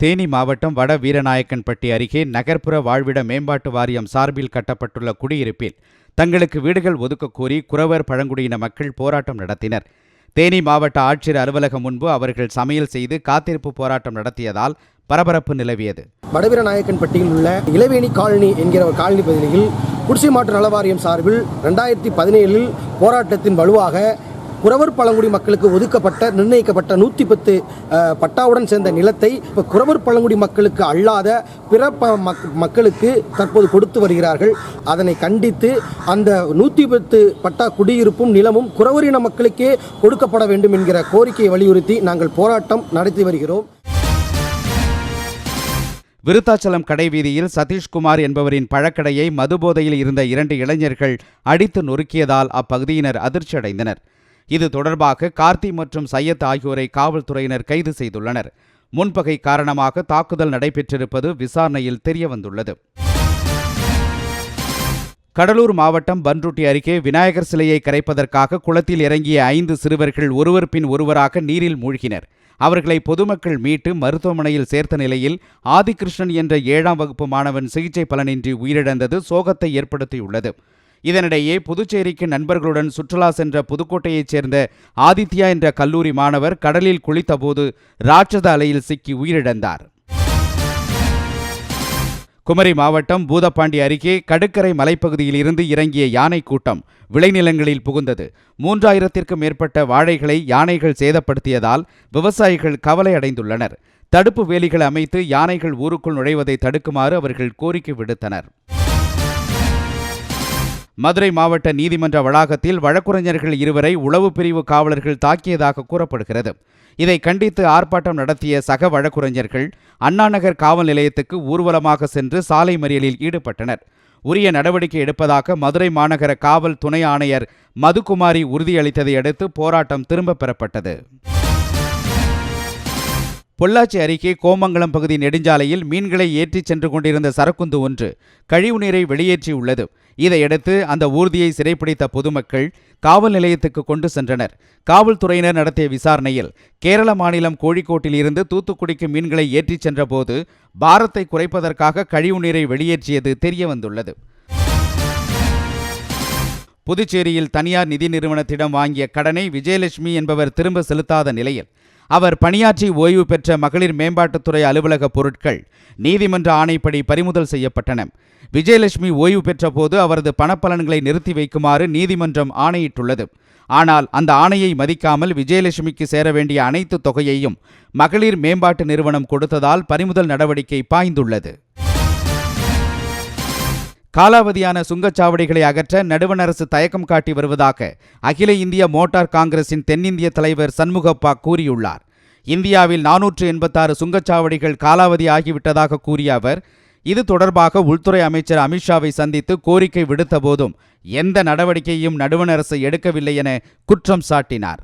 தேனி மாவட்டம் வட வீரநாயக்கன்பட்டி அருகே நகர்ப்புற வாழ்விட மேம்பாட்டு வாரியம் சார்பில் கட்டப்பட்டுள்ள குடியிருப்பில் தங்களுக்கு வீடுகள் ஒதுக்கக் கோரி குறவர் பழங்குடியின மக்கள் போராட்டம் நடத்தினர். தேனி மாவட்ட ஆட்சியர் அலுவலகம் முன்பு அவர்கள் சமையல் செய்து காத்திருப்பு போராட்டம் நடத்தியதால் பரபரப்பு நிலவியது. வடவீரநாயக்கன்பட்டியில் உள்ள இளவேணி காலனி என்கிற காலனி பகுதியில் குடிசை மாற்று நல வாரியம் சார்பில் 2017 போராட்டத்தின் வலுவாக குறவர் பழங்குடி மக்களுக்கு ஒதுக்கப்பட்ட நிர்ணயிக்கப்பட்ட 110 பட்டாவுடன் சேர்ந்த நிலத்தை இப்போ குறவர் பழங்குடி மக்களுக்கு அல்லாத பிற மக்களுக்கு தற்போது கொடுத்து வருகிறார்கள். அதனை கண்டித்து அந்த 110 பட்டா குடியிருப்பும் நிலமும் குறவரின மக்களுக்கே கொடுக்கப்பட வேண்டும் என்கிற கோரிக்கையை வலியுறுத்தி நாங்கள் போராட்டம் நடத்தி வருகிறோம். விருத்தாச்சலம் கடைவீதியில் சதீஷ்குமார் என்பவரின் பழக்கடையை மதுபோதையில் இருந்த 2 இளைஞர்கள் அடித்து நொறுக்கியதால் அப்பகுதியினர் அதிர்ச்சியடைந்தனர். இது தொடர்பாக கார்த்தி மற்றும் சையத் ஆகியோரை காவல்துறையினர் கைது செய்துள்ளனர். முன்பகை காரணமாக தாக்குதல் நடைபெற்றிருப்பது விசாரணையில் தெரியவந்துள்ளது. கடலூர் மாவட்டம் பன்ருட்டி அருகே விநாயகர் சிலையை கரைப்பதற்காக குளத்தில் இறங்கிய 5 சிறுவர்கள் ஒருவர் பின் ஒருவராக நீரில் மூழ்கினர். அவர்களை பொதுமக்கள் மீட்டு மருத்துவமனையில் சேர்த்த நிலையில் ஆதிகிருஷ்ணன் என்ற 7ஆம் வகுப்பு மாணவன் சிகிச்சை பலனின்றி உயிரிழந்தது சோகத்தை ஏற்படுத்தியுள்ளது. இதனிடையே புதுச்சேரிக்கு நண்பர்களுடன் சுற்றுலா சென்ற புதுக்கோட்டையைச் சேர்ந்த ஆதித்யா என்ற கல்லூரி மாணவர் கடலில் குளித்தபோது ராட்சத அலையில் சிக்கி உயிரிழந்தார். குமரி மாவட்டம் பூதப்பாண்டி அருகே கடுக்கரை மலைப்பகுதியில் இருந்து இறங்கிய யானை கூட்டம் விளைநிலங்களில் புகுந்தது. 3000த்திற்கும் மேற்பட்ட வாழைகளை யானைகள் சேதப்படுத்தியதால் விவசாயிகள் கவலை அடைந்துள்ளனர். தடுப்பு வேலிகள் அமைத்து யானைகள் ஊருக்குள் நுழைவதை தடுக்குமாறு அவர்கள் கோரிக்கை விடுத்தனர். மதுரை மாவட்ட நீதிமன்ற வளாகத்தில் வழக்குரைஞர்கள் 2 உளவு பிரிவு காவலர்கள் தாக்கியதாக கூறப்படுகிறது. இதை கண்டித்து ஆர்ப்பாட்டம் நடத்திய சக வழக்குரைஞர்கள் அண்ணாநகர் காவல் நிலையத்துக்கு ஊர்வலமாக சென்று சாலை மறியலில் ஈடுபட்டனர். உரிய நடவடிக்கை எடுப்பதாக மதுரை மாநகர காவல் துணை ஆணையர் மதுகுமாரி உறுதியளித்ததை அடுத்து போராட்டம் திரும்பப் பெறப்பட்டது. பொள்ளாச்சி அருகே கோமங்கலம் பகுதி நெடுஞ்சாலையில் மீன்களை ஏற்றிச் சென்று கொண்டிருந்த சரக்குந்து ஒன்று கழிவுநீரை வெளியேற்றியுள்ளது. இதையடுத்து அந்த ஊர்தியை சிறைப்பிடித்த பொதுமக்கள் காவல் நிலையத்துக்கு கொண்டு சென்றனர். காவல்துறையினர் நடத்திய விசாரணையில் கேரள மாநிலம் கோழிக்கோட்டில் இருந்து தூத்துக்குடிக்கு மீன்களை ஏற்றிச் சென்றபோது பாரத்தை குறைப்பதற்காக கழிவுநீரை வெளியேற்றியது தெரியவந்துள்ளது. புதுச்சேரியில் தனியார் நிதி நிறுவனத்திடம் வாங்கிய கடனை விஜயலட்சுமி என்பவர் திரும்ப செலுத்தாத நிலையில் அவர் பணியாற்றி ஓய்வு பெற்ற மகளிர் மேம்பாட்டுத்துறை அலுவலக பொருட்கள் நீதிமன்ற ஆணைப்படி பறிமுதல் செய்யப்பட்டன. விஜயலட்சுமி ஓய்வு பெற்ற போது அவரது பணப்பலன்களை நிறுத்தி வைக்குமாறு நீதிமன்றம் ஆணையிட்டுள்ளது. ஆனால் அந்த ஆணையை மதிக்காமல் விஜயலட்சுமிக்கு சேர வேண்டிய அனைத்து தொகையையும் மகளிர் மேம்பாட்டு நிறுவனம் கொடுத்ததால் பறிமுதல் நடவடிக்கை பாய்ந்துள்ளது. காலாவதியான சுங்கச்சாவடிகளை அகற்ற நடுவண் அரசு தயக்கம் காட்டி வருவதாக அகில இந்திய மோட்டார் காங்கிரசின் தென்னிந்திய தலைவர் சண்முகப்பா கூறியுள்ளார். இந்தியாவில் 486 சுங்கச்சாவடிகள் காலாவதி ஆகிவிட்டதாக கூறிய அவர் இது தொடர்பாக உள்துறை அமைச்சர் அமித்ஷாவை சந்தித்து கோரிக்கை விடுத்த போதும் எந்த நடவடிக்கையும் நடுவண் அரசு எடுக்கவில்லை என குற்றம் சாட்டினார்.